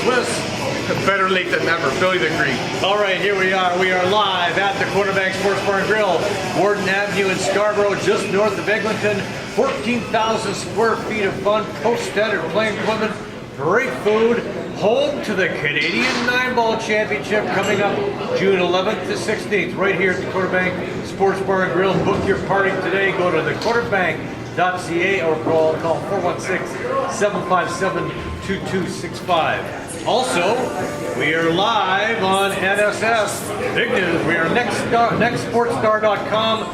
Swiss. Better late than never. Billy the Greek. All right, here we are. We are live at the Quarterback Sports Bar and Grill, Warden Avenue in Scarborough, just north of Eglinton. 14,000 square feet of fun, post-standard playing equipment, great food. Home to the Canadian 9-Ball Championship coming up June 11th to 16th, right here at the Quarterbank Sports Bar and Grill. Book your party today. Go to thequarterbank.ca or call 416-757-2265. Also, we are live on NSS. Big news, we are nextsportstar.com.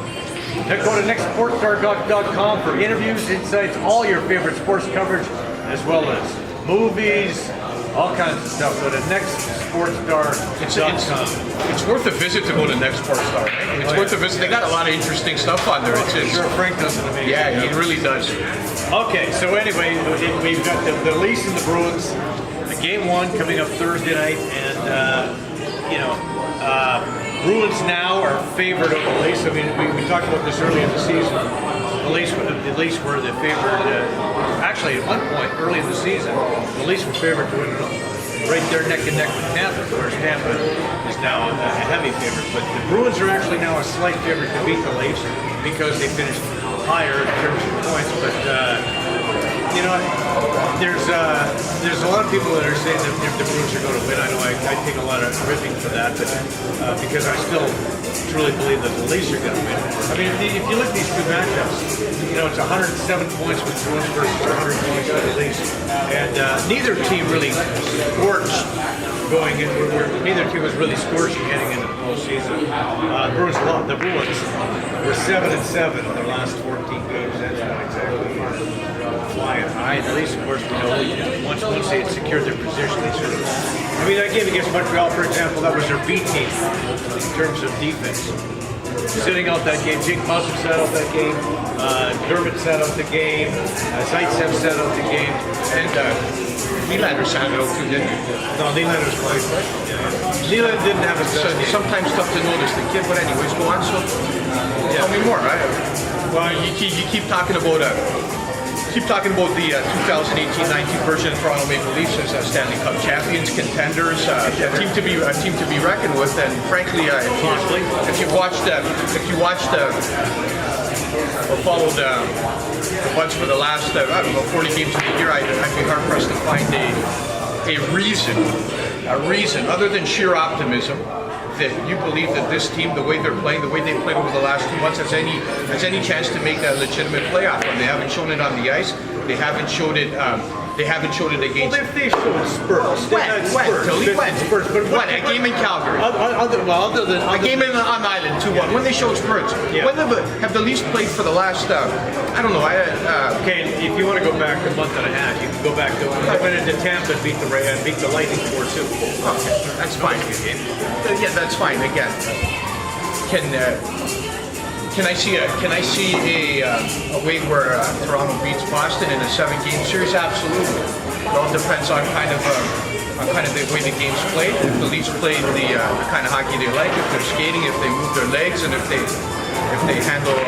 Go to nextsportstar.com for interviews, insights, all your favorite sports coverage, as well as movies, all kinds of stuff. Go to nextsportstar.com. It's worth a visit to go to Next Sports Star. Right? It's worth a visit. They got a lot of interesting stuff on there. It's sure, Frank does an amazing Yeah, job. he really does. Okay, so anyway, we've got the Leafs and the Bruins. Game one coming up Thursday night, and Bruins now are favored over the Leafs. I mean, we talked about this earlier in the season. The Leafs were the favorite. Actually, at one point early in the season, the Leafs were favored to win it all. Right there, neck and neck with Tampa. Whereas Tampa is now a heavy favorite, but the Bruins are actually now a slight favorite to beat the Leafs because they finished higher in terms of points. But there's a lot of people that are saying that the Bruins are going to win. I know I take a lot of ripping for that, but because I still truly believe that the Leafs are going to win. I mean, if you look at these two matchups, it's 107 points with Bruins versus 100 points for the Leafs, and neither team really scorched going in. Neither team was really scorching heading into the postseason. The Bruins were 7-7 in their last 14 games. That's not exactly flying high. At least, of course, we know once they had secured their position, they sort of. I mean, that game against Montreal, for example, that was their B team in terms of defense. Sitting out that game, Jake Muzzin sat out that game, Dermott sat out the game, Zaitsev sat out the game, and Nylander sat out too, didn't he? No, Nylander was playing. Nylander didn't have a sometimes tough to notice the kid, but anyways, go on. So tell me more, right? Well, you keep talking about the 2018-19 version of Toronto Maple Leafs as Stanley Cup champions, contenders, a team to be reckoned with. And frankly, if you watched or followed the Buds for the last 40 games of the year, I'd be hard pressed to find a reason other than sheer optimism that you believe that this team, the way they're playing, the way they played over the last 2 months, has any chance to make a legitimate playoff run. They haven't shown it on the ice. They haven't showed it. They haven't showed it against. Well, they showed Spurs. When? Spurs. But when? A game in Calgary. Other than a game on Island 2-1. When they showed Spurs. Yeah. When have the Leafs played for the last? I don't know. Okay, if you want to go back a month and a half, you can go back to when they went into Tampa and beat the Lightning 4-2. Okay, that's fine. Yeah, that's fine. Again, can I see a way where Toronto beats Boston in a 7-game series? Absolutely. It all depends on kind of the way the game's played. If the Leafs play the kind of hockey they like, if they're skating, if they move their legs, and if they handle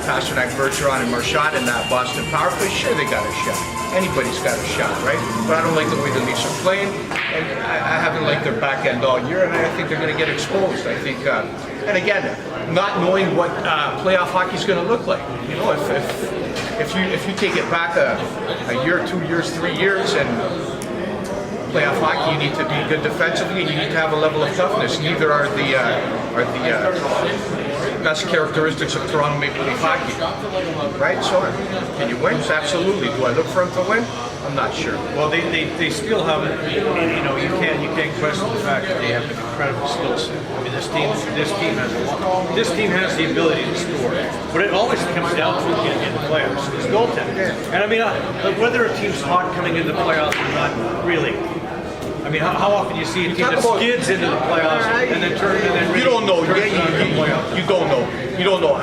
Pasternak, Bergeron, and Marchand in that Boston power play, sure they got a shot. Anybody's got a shot, right? But I don't like the way the Leafs are playing, and I haven't liked their back end all year, and I think they're going to get exposed. I think, and again, not knowing what playoff hockey is going to look like. If you take it back a year, 2 years, 3 years, and playoff hockey, you need to be good defensively, and you need to have a level of toughness. Neither are the best characteristics of Toronto Maple Leaf hockey, right? So, can you win? Absolutely. Do I look for them to win? I'm not sure. Well, they still have, you can't question the fact that they have an incredible skill set. I mean, this team has the ability to score, but it always comes down to in the playoffs is goaltending. And I mean, whether a team's hot coming into the playoffs or not, really. I mean, how often do you see a team that skids into the playoffs and then you don't know. You don't know. You don't know.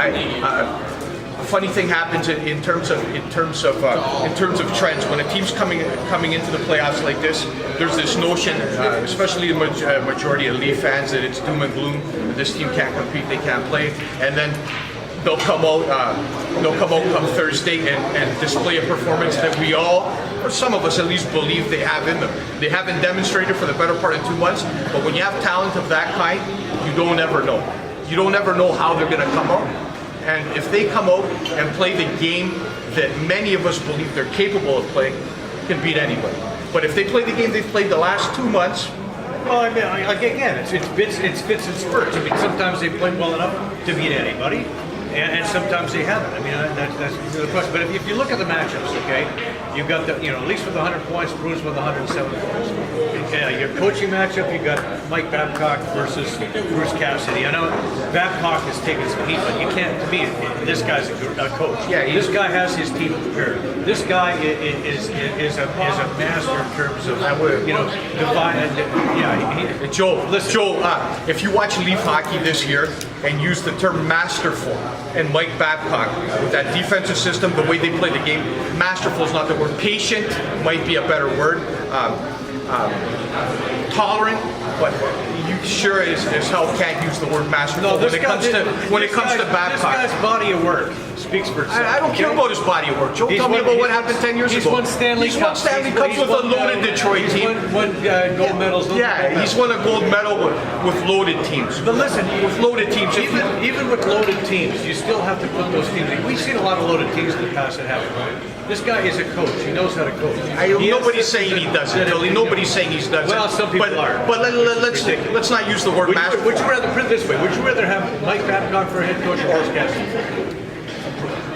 A funny thing happens in terms of trends. When a team's coming into the playoffs like this, there's this notion, especially the majority of Leaf fans, that it's doom and gloom. This team can't compete, they can't play, and then they'll come out. They'll come out come Thursday and display a performance that we all, or some of us at least, believe they have in them. They haven't demonstrated for the better part of 2 months, but when you have talent of that kind, you don't ever know. You don't ever know how they're going to come out. And if they come out and play the game that many of us believe they're capable of playing, can beat anybody. But if they play the game they've played the last 2 months, well, I mean, again, it's fits and spurts. I mean, sometimes they play well enough to beat anybody, and sometimes they haven't. I mean, that's the question. But if you look at the matchups, okay, you've got the, at least with 100 points, Bruce with 107 points. Your coaching matchup, you got Mike Babcock versus Bruce Cassidy. I know Babcock has taken some heat, but you can't. To me, this guy's a coach. Yeah, this guy has his team prepared. This guy is a master in terms of divine. Joe, if you watch Leaf hockey this year and use the term masterful and Mike Babcock with that defensive system, the way they play the game, masterful is not the word. Patient might be a better word. Tolerant, but you sure as hell can't use the word masterful when it comes to Babcock. This guy's body of work speaks for itself. I don't care about his body of work. Joe, tell me about what happened 10 years ago. He's won Stanley Cups. He's won Stanley Cups with a loaded Detroit team. He's won gold medals. Yeah, he's won a gold medal with loaded teams. But listen, with loaded teams, even with loaded teams, you still have to put those teams in. We've seen a lot of loaded teams in the past that haven't. This guy is a coach. He knows how to coach. Nobody's saying he doesn't. Tilley. Nobody's saying he doesn't. Well, some people are. But let's not use the word master. Would you rather put it this way? Would you rather have Mike Babcock for a head coach or Bruce Cassidy?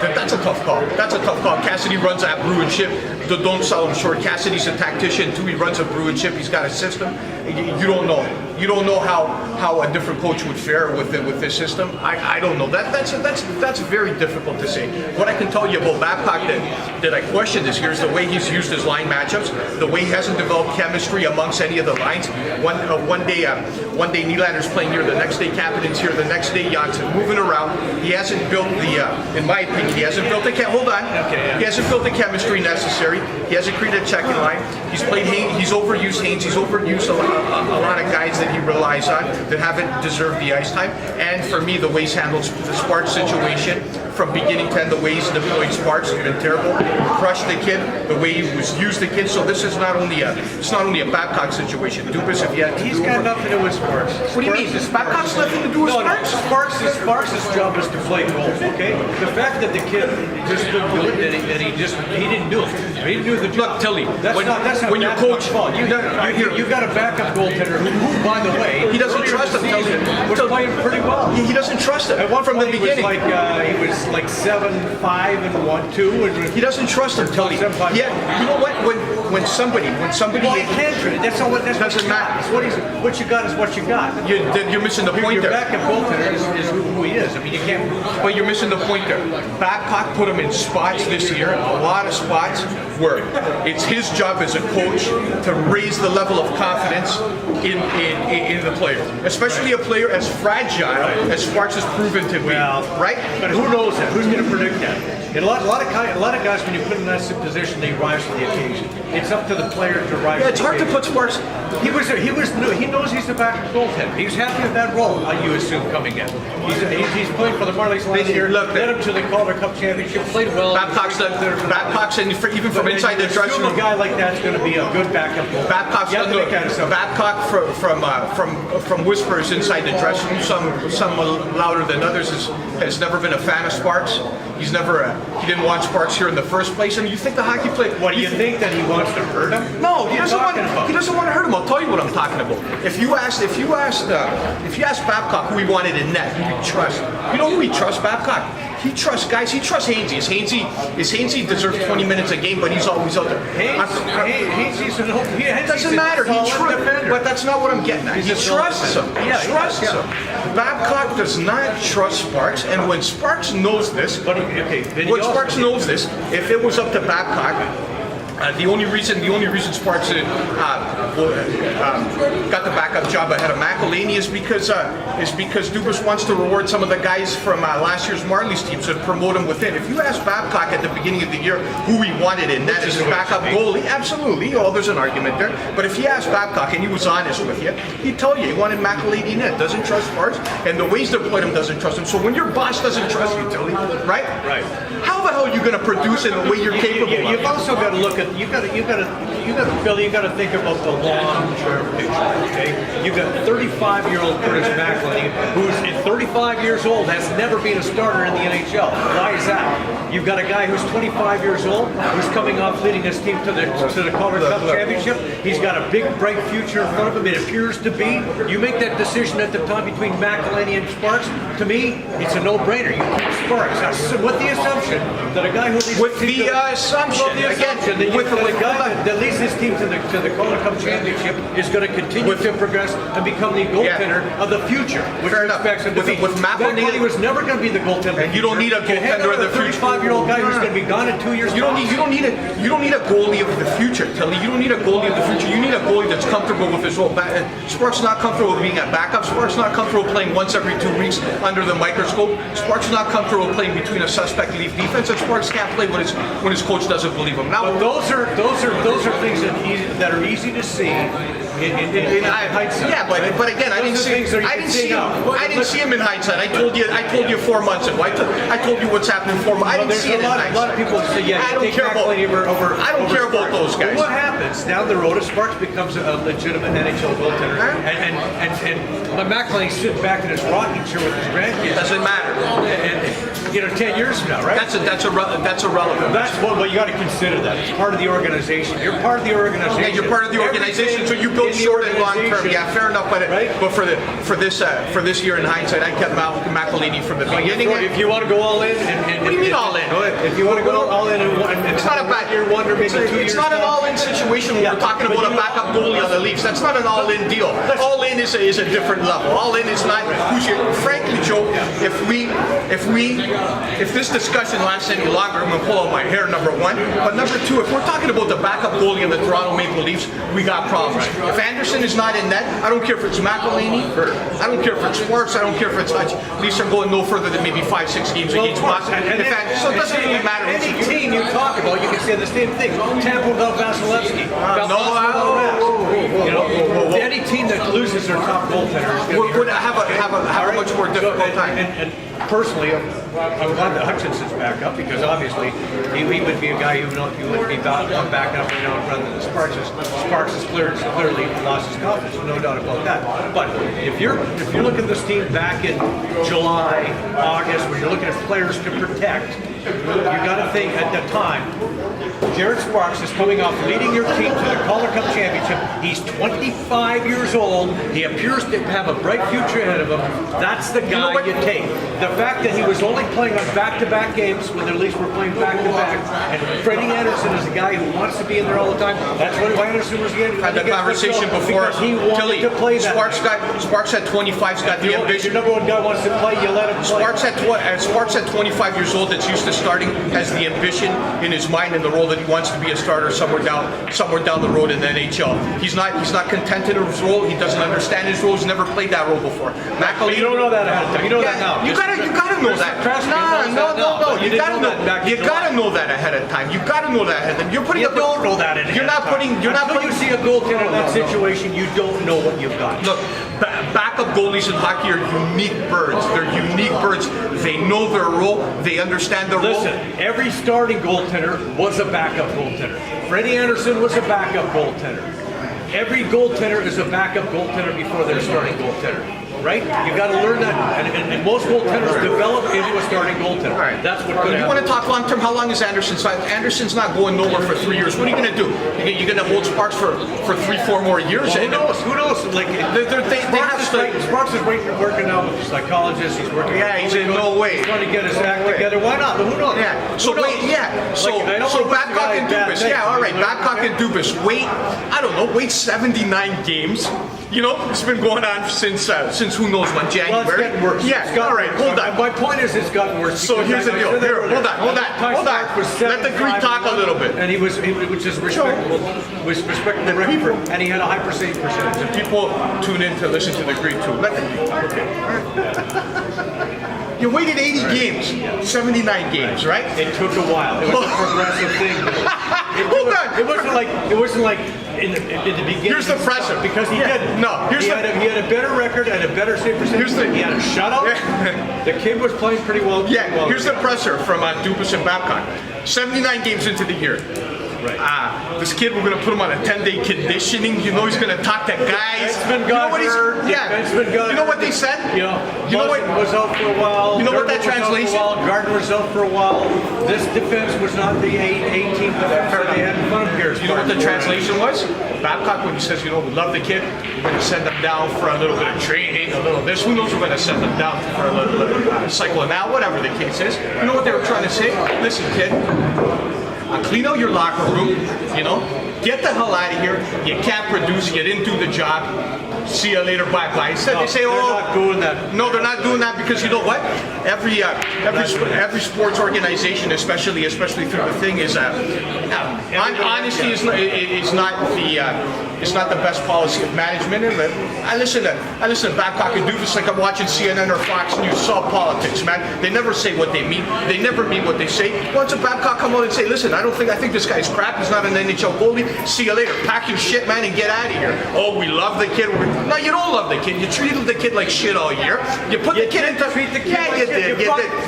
That's a tough call. That's a tough call. Cassidy runs that brew and chip. Don't sell him short. Cassidy's a tactician too. He runs a brew and chip. He's got a system. You don't know. You don't know how a different coach would fare with this system. I don't know. That's very difficult to say. What I can tell you about Babcock that I question this year is the way he's used his line matchups, the way he hasn't developed chemistry amongst any of the lines. One day Nylander's playing here, the next day Kapanen's here, the next day Janssen, moving around. He hasn't built in my opinion, he hasn't built He hasn't built the chemistry necessary. He hasn't created a checking line. He's played Haynes. He's overused Haynes. He's overused a lot of guys that he relies on that haven't deserved the ice time. And for me, the way he's handled the Sparks situation from beginning to end, the way he's deployed Sparks has been terrible. Crushed the kid, the way he was used the kid. So this is not only a Babcock situation. Dubas, if you had to he's got nothing to do with Sparks. What do you mean? Does Babcock's nothing to do with Sparks? Sparks' job is to play goals. Okay, the fact that the kid just couldn't do it, that he didn't do it. He didn't do the job. Look, Tilley, that's not when your coach, fault. You've got a backup goaltender who, by the way, he doesn't trust him. Was playing pretty well. He doesn't trust him. At one from the point, beginning. He was like 7-5 and 1-2. He doesn't trust him. Tilley. Yeah, you know what? When somebody, well, he can't trust. That's doesn't matter. What you got is what you got. You're missing the point your there. Your backup goaltender is who he is. I mean, you can't. But you're missing the point there. Babcock put him in spots this year, a lot of spots where it's his job as a coach to raise the level of confidence in the player, especially a player as fragile as Sparks has proven to be. Well, right? But who knows that? Who's going to predict that? And a lot of guys, when you put them in that position, they rise to the occasion. It's up to the player to rise. Yeah, it's hard to put Sparks. He knows he's the backup goaltender. He's happy with that role. You assume coming in. He's playing for the Marlies last year. Led him to the Calder Cup championship. Played well. Babcock's even from inside the dressing room. A guy like that's going to be a good backup goaltender. Babcock from whispers inside the dressing room, some louder than others, has never been a fan of Sparks. He didn't want Sparks here in the first place. I mean, you think the hockey player? What do you think that he wants to hurt him? No, he doesn't want to hurt him. I'll tell you what I'm talking about. If you asked Babcock who he wanted in net, who he trust? You know who he trusts, Babcock? He trusts guys. He trusts Hainsey. Is Hainsey deserves 20 minutes a game, but he's always out there. It doesn't matter. He trusts, but that's not what I'm getting at. He trusts him. He trusts him. Babcock does not trust Sparks, and when Sparks knows this, if it was up to Babcock, The only reason Sparks got the backup job ahead of McElhaney is because Dubas wants to reward some of the guys from last year's Marlies teams and promote them within. If you ask Babcock at the beginning of the year who he wanted in that as his backup goalie, absolutely, there's an argument there. But if you ask Babcock and he was honest with you, he'd tell you he wanted McElhaney in it, doesn't trust Sparks, and the ways they're playing him doesn't trust him. So when your boss doesn't trust you, Tilley, right? Right. How the hell are you going to produce in the way you're capable of? You've also got to look at Billy. You got to think about the long-term picture. Okay, you've got 35-year-old Curtis McElhaney, who's at 35 years old has never been a starter in the NHL. Why is that? You've got a guy who's 25 years old, who's coming off leading his team to the Calder Cup championship. He's got a big, bright future in front of him. It appears to be. You make that decision at the time between McElhaney and Sparks. To me, it's a no-brainer. You keep Sparks. Now, with the assumption that a guy who leads with the assumption that a guy that leads his team to the Calder Cup championship is going to continue to progress and become the goaltender of the future. Fair enough. With McElhaney was never going to be the goaltender. And you don't need a goaltender of the future. 35-year-old guy who's going to be gone in 2 years. You don't need a goalie of the future, Tilley. You don't need a goalie of the future. You need a goalie that's comfortable with his role. Sparks not comfortable with being a backup. Sparks not comfortable playing once every 2 weeks under the microscope. Sparks not comfortable playing between a suspect leaf defense. And Sparks can't play when his coach doesn't believe him. Now, but those are things that are easy to see in hindsight. Yeah, but again, I didn't see him in hindsight. I told you 4 months ago. I told you what's happening 4 months. I didn't see it in hindsight. A lot of people say, I don't care about those guys. Well, what happens down the road if Sparks becomes a legitimate NHL goaltender and McElhaney's sitting back in his rocking chair with his grandkids? Doesn't matter. And 10 years from now, right? That's irrelevant. That's what you got to consider. That it's part of the organization. You're part of the organization. Yeah, you're part of the organization, so you build short and long term. Yeah, fair enough. But for this year in hindsight, I kept McElhaney from the beginning. If you want to go all in, what do you mean all in? If you want to go all in, it's not a bad year wonder, maybe 2 years. It's not an all-in situation when we're talking about a backup goalie on the Leafs. That's not an all-in deal. All in is a different level. All in is not. Frankly, Joe, if this discussion lasts any longer, I'm gonna pull out my hair. Number one, but number two, if we're talking about the backup goalie of the Toronto Maple Leafs, we got problems. If Anderson is not in net, I don't care if it's McElhaney, or I don't care if it's Sparks, I don't care if it's Hutch. Leafs are going no further than maybe 5-6 games against Boston. So it doesn't really matter. Any team you talk about, you can say the same thing. Tampa without Vasilevsky. Any team that loses their top goaltender would have a much more difficult time. And personally, I'm glad that Hutchinson's back up because obviously he would be a guy who would be backing up rather than Sparks. Sparks has clearly lost his confidence, no doubt about that. But if you're looking at this team back in July, August, when you're looking at players to protect, you got to think at the time, Jared Sparks is coming off leading your team to the Calder Cup championship. He's 25 years old. He appears to have a bright future ahead of him. That's the guy you take. The fact that he was only playing on back-to-back games when the Leafs were playing back-to-back, and Freddie Anderson is a guy who wants to be in there all the time. That's what Anderson was getting. Had the conversation before. He wanted to play that. Sparks at 25's got the ambition. Your number one guy wants to play, you let him play. Sparks at 25 years old that's used to starting has the ambition in his mind and the role that he wants to be a starter somewhere down the road in the NHL. He's not content in his role. He doesn't understand his role. He's never played that role before. But you don't know that ahead of time. You know that now. You gotta know that. No. You gotta know that ahead of time. You gotta know that ahead of time. You don't know that ahead of time. Until you see a goaltender in that situation, you don't know what you've got. Look, backup goalies in hockey are unique birds. They're unique birds. They know their role. They understand their role. Listen, every starting goaltender was a backup goaltender. Freddie Anderson was a backup goaltender. Every goaltender is a backup goaltender before they're starting goaltender. Right? You got to learn that, and most goaltenders develop into a starting goaltender. Right. That's what. You want to talk long term? How long is Anderson? Anderson's not going nowhere for 3 years. What are you going to do? You're going to hold Sparks for 3-4 more years? Well, who knows? Like Sparks is working out with the psychologist. He's working. Yeah, he's in no way. He's trying to get his act together. Why not? But who knows? Yeah. So Babcock and Dubas. Yeah, all right. Babcock and Dubas. Wait 79 games. You know, it's been going on since who knows when, January. Well, it's getting worse. Yeah, all right, hold on. My point is, it's gotten worse. So here's the deal. Here, hold on. Let the Greek talk a little bit. And he was which is respectable, the record, and he had a high save percentage. The people tune in to listen to the Greek too. Let the Greek talk. Okay. You waited 80 games, 79 games, right? It took a while. It was a progressive thing. Hold on. It wasn't like in the beginning. Here's the pressure because he didn't. No, he had a better record and a better save percentage. He had a shutout. The kid was playing pretty well. Here's the presser from Dubas and Babcock. 79 games into the year. Right. This kid, we're going to put him on a 10-day conditioning. You know he's going to talk to guys. Defenseman got hurt. You know what they said? You know what was out for a while. You know what that translation? Gardner was out for a while. This defense was not the 18th that they had in front of here. You know what the translation was? Babcock, when he says, we love the kid, we're going to send them down for a little bit of training, a little this. Who knows? We're going to send them down for a little cycle and out, whatever the case is. You know what they were trying to say? Listen, kid. Clean out your locker room, get the hell out of here. You can't produce, you didn't do the job. See you later, bye-bye. Instead, they say, they're not doing that. No, they're not doing that because you know what? Every sports organization, especially through the thing, is honesty is not the best policy of management. And I listen to Babcock and Dubas like I'm watching CNN or Fox News. Solve politics, man. They never say what they mean. They never mean what they say. Once a Babcock come out and say, listen, I think this guy's crap. He's not an NHL goalie. See you later. Pack your shit, man, and get out of here. Oh, we love the kid. No, you don't love the kid. You treated the kid like shit all year. You put the kid into... Yeah, you did.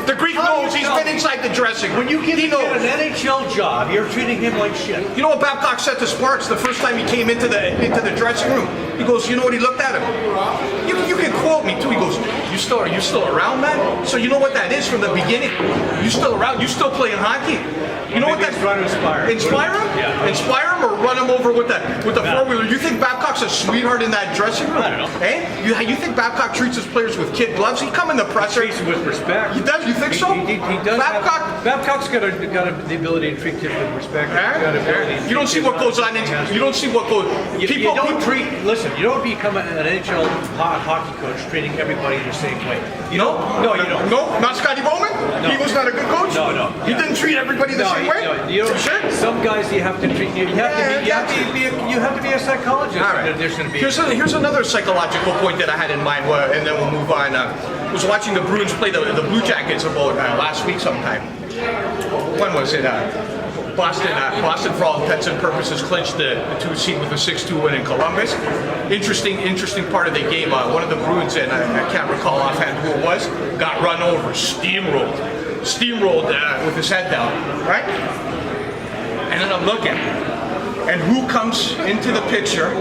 The Greek knows. He's been inside the dressing room. When you give an NHL job, you're treating him like shit. You know what Babcock said to Sparks the first time he came into the dressing room? He goes, you know what he looked at him? You can quote me too. He goes, are you still around, man? So you know what that is from the beginning. You still around? You still playing hockey? You know what that's trying to inspire? Inspire him? Yeah. Inspire him or run him over with the four-wheeler? You think Babcock's a sweetheart in that dressing room? I don't know. Eh? You think Babcock treats his players with kid gloves? He come in the presser. Treats him with respect. He does? You think so? He does. Babcock's got the ability to treat kids with respect. You don't see what goes on. You don't see what goes. You don't become an NHL hockey coach treating everybody the same way. No, you don't. No, not Scotty Bowman. No. He was not a good coach. No. He didn't treat everybody the same way. Sure. Some guys you have to treat. You have to be a psychologist. All right. Here's another psychological point that I had in mind, and then we'll move on. I was watching the Bruins play the Blue Jackets about last week sometime. When was it? Boston, for all intents and purposes, clinched the 2 seed with a 6-2 win in Columbus. Interesting part of the game. One of the Bruins, and I can't recall offhand who it was, got run over, steamrolled with his head down, right? And then I'm looking, and who comes into the picture?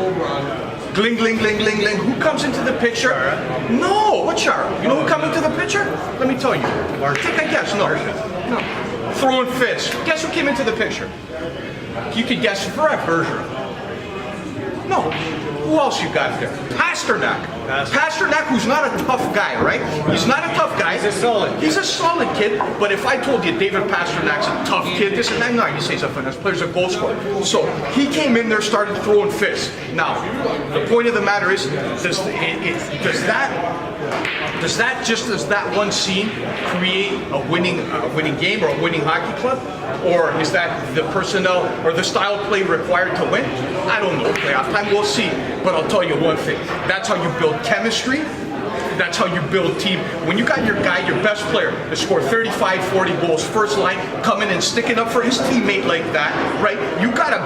Gling, gling, gling, gling, gling. Who comes into the picture? Chara? No, what Chara? You know who come into the picture? Let me tell you. Take a guess. No. Throwing fists. Guess who came into the picture? You could guess forever. No. Who else you got there? Pasternak, who's not a tough guy, right? He's not a tough guy. He's a solid kid. But if I told you David Pasternak's a tough kid, this and that, no, you say he's a finesse player's a goal scorer. So he came in there, started throwing fists. Now, the point of the matter is, does that one scene create a winning game or a winning hockey club? Or is that the personnel or the style of play required to win? I don't know. Playoff time, we'll see. But I'll tell you one thing. That's how you build chemistry. That's how you build team. When you got your guy, your best player, to score 35, 40 goals, first line, coming and sticking up for his teammate like that, right? You gotta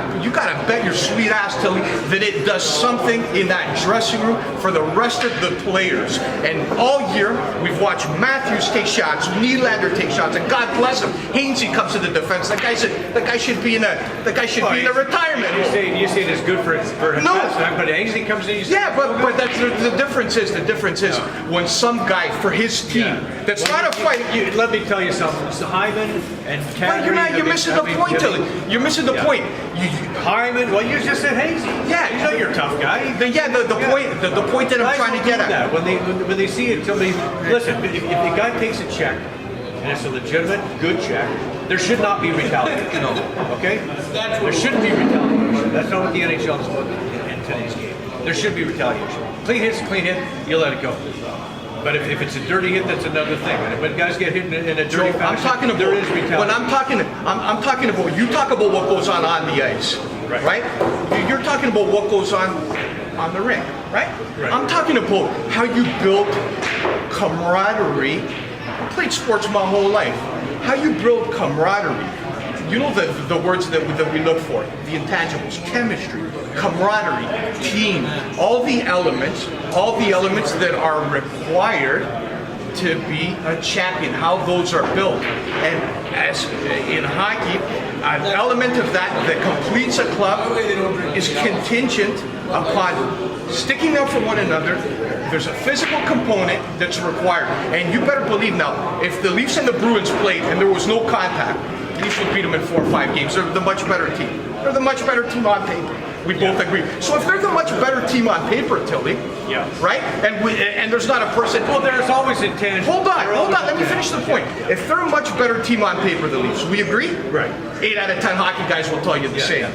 bet your sweet ass, Tilley, that it does something in that dressing room for the rest of the players. And all year, we've watched Matthews take shots, Nylander take shots, and God bless him, Hainsey comes to the defense. That guy should be in a retirement. You say it's good for him. No, but Hainsey comes in. But that's the difference is when some guy for his team that's not a fight. Let me tell you something. It's Hyman and Kadri. You're missing the point, Tilley. You're missing the point. Hyman. Well, you just said Hainsey. Yeah, you know you're a tough guy. The point that I'm trying to get at. When they see it, somebody listen. If the guy takes a check and it's a legitimate, good check, there should not be retaliation. Okay? There shouldn't be retaliation. That's not what the NHL is about in today's game. There should be retaliation. clean hit's a clean hit, you let it go. But if it's a dirty hit, that's another thing. And when guys get hit in a dirty fashion, I'm talking about, there is retaliation. when I'm talking about, you talk about what goes on the ice, right? You're talking about what goes on the ring, right? I'm talking about how you build camaraderie. I played sports my whole life. How you build camaraderie. You know the words that we look for, the intangibles: chemistry, camaraderie, team, all the elements that are required to be a champion, how those are built. And as in hockey, an element of that completes a club is contingent upon sticking up for one another. There's a physical component that's required. And you better believe now, if the Leafs and the Bruins played and there was no contact, the Leafs would beat them in 4 or 5 games. They're the much better team. They're the much better team on paper. We both agree. So if they're the much better team on paper, Tilley, right? And there's not a person. Well, there's always intangibles. Hold on. Let me finish the point. If they're a much better team on paper, the Leafs, we agree? Right. 8 out of 10 hockey guys will tell you the same.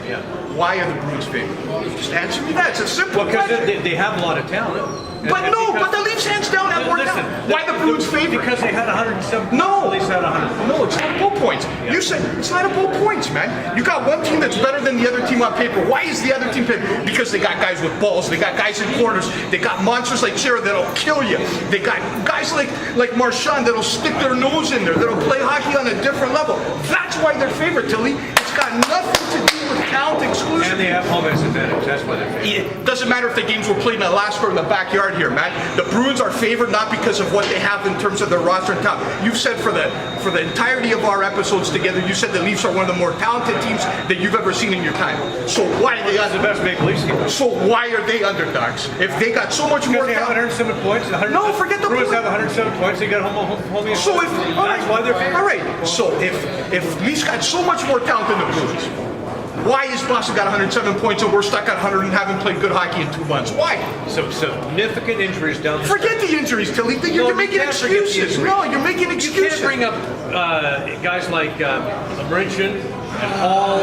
Why are the Bruins favored? Just answer me that. It's a simple question. Because they have a lot of talent. But the Leafs hands down have more talent. Why the Bruins favored? Because they had 107. No. The Leafs had 100. No, it's not about points. You said it's not about points, man. You got one team that's better than the other team on paper. Why is the other team favored? Because they got guys with balls. They got guys in corners. They got monsters like Chera that'll kill you. They got guys like Marchand that'll stick their nose in there. That'll play hockey on a different level. That's why they're favored, Tilley. It's got nothing to do with talent exclusively. And they have home ice advantage. That's why they're favored. It doesn't matter if the games were played in Alaska or in the backyard here, man. The Bruins are favored not because of what they have in terms of their roster and talent. You've said for the entirety of our episodes together, you said the Leafs are one of the more talented teams that you've ever seen in your time. So why are they the best Maple Leafs team? So why are they underdogs? If they got so much more Because they have talent. 107 points. No, forget the Bruins point. have 107 points. They got home ice. So if That's why they're favored. all right. So if Leafs got so much more talent than the Bruins, why is Boston got 107 points and we're stuck at 100 and haven't played good hockey in 2 months? Why? So significant injuries down the Forget the injuries, Tilley. You're making excuses. No, you're making excuses. You can't bring up guys like Marincin and Hall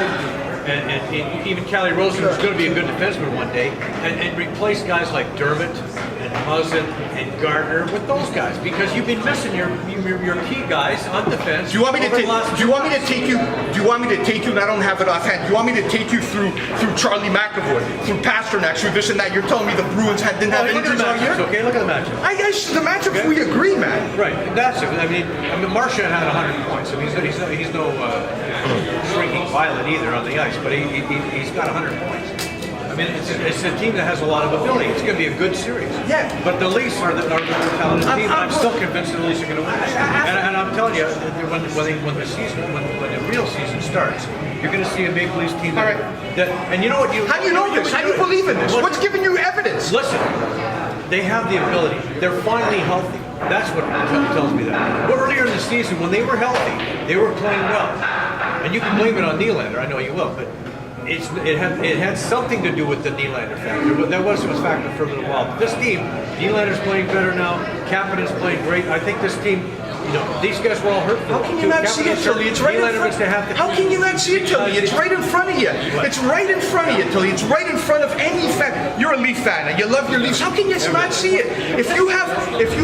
and even Callie Rosen, who's going to be a good defenseman one day, and replace guys like Dermott and Muzzin and Gardner with those guys, because you've been missing your key guys on defense. Do you want me to take you? And I don't have it offhand. Do you want me to take you through Charlie McAvoy, through Pasternak, through this and that? You're telling me the Bruins didn't have injuries all year? Okay, look at the matchup. I guess the matchups we agree, man. Right, that's it. I mean, Marchand had 100 points. I mean, he's no shrinking violet either on the ice, but he's got 100 points. I mean, it's a team that has a lot of ability. It's going to be a good series. Yeah. But the Leafs are the more talented team. I'm still convinced the Leafs are going to win. And I'm telling you, when the real season starts, you're going to see a Maple Leafs team that. And you know what? How do you know this? How do you believe in this? What's giving you evidence? Listen, they have the ability. They're finally healthy. That's what tells me that. But earlier in the season, when they were healthy, they were playing well. And you can blame it on Nylander. I know you will, but it had something to do with the Nylander factor. But that was a factor for a little while. But this team, Nylander's playing better now. Kapanen's playing great. I think this team, these guys were all hurt. How can you not see it, Tilley? It's right in front. How can you not see it, Tilley? It's right in front of you. It's right in front of you, Tilley. It's right in front of any fan. You're a Leaf fan and you love your Leafs. How can you not see it? If you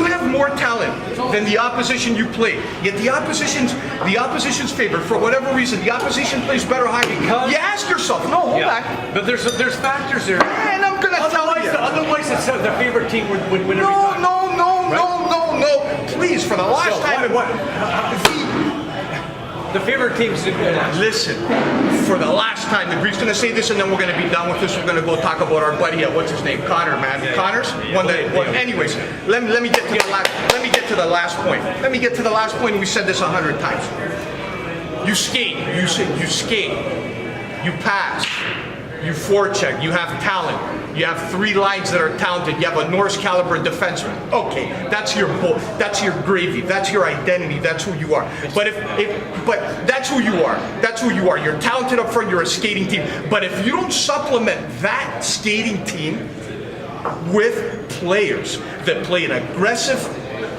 have more talent than the opposition you play, yet the opposition's favored for whatever reason, the opposition plays better hockey. You ask yourself, no, hold on. But there's factors there. And I'm gonna tell you. Otherwise, it's the favorite team would win every time. No. Please, for the last time. The favorite teams. Listen, for the last time, the Greek's going to say this, and then we're going to be done with this. We're going to go talk about our buddy. What's his name? Connor, man. Connors. Anyways, let me get to the last point. Let me get to the last point. We said this 100 times. You skate. You skate. You pass. You forecheck. You have talent. You have 3 lines that are talented. You have a Norris caliber defenseman. Okay, that's your gravy. That's your identity. That's who you are. But but that's who you are. That's who you are. You're talented up front. You're a skating team. But if you don't supplement that skating team with players that play an aggressive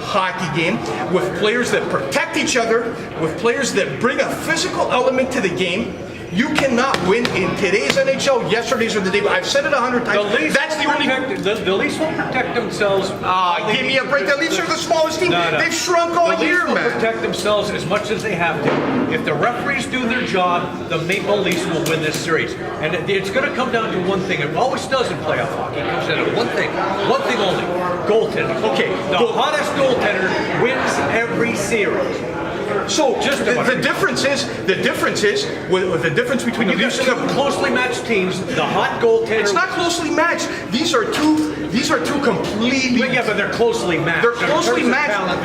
hockey game, with players that protect each other, with players that bring a physical element to the game, You cannot win in today's NHL, yesterday's or the day. I've said it 100 times. That's the only. The Leafs will protect themselves. Give me a break. The Leafs are the smallest team. No. They've shrunk all year, man. The Leafs will man. protect themselves as much as they have to. If the referees do their job, the Maple Leafs will win this series. And it's going to come down to one thing. It always does in playoff hockey. It comes down to one thing only: goaltending. Okay, the hottest goaltender wins every series. So just the difference is the difference between the Leafs and the closely matched teams. The hot goaltender. It's not closely matched. These are two completely. But they're closely matched. They're closely matched.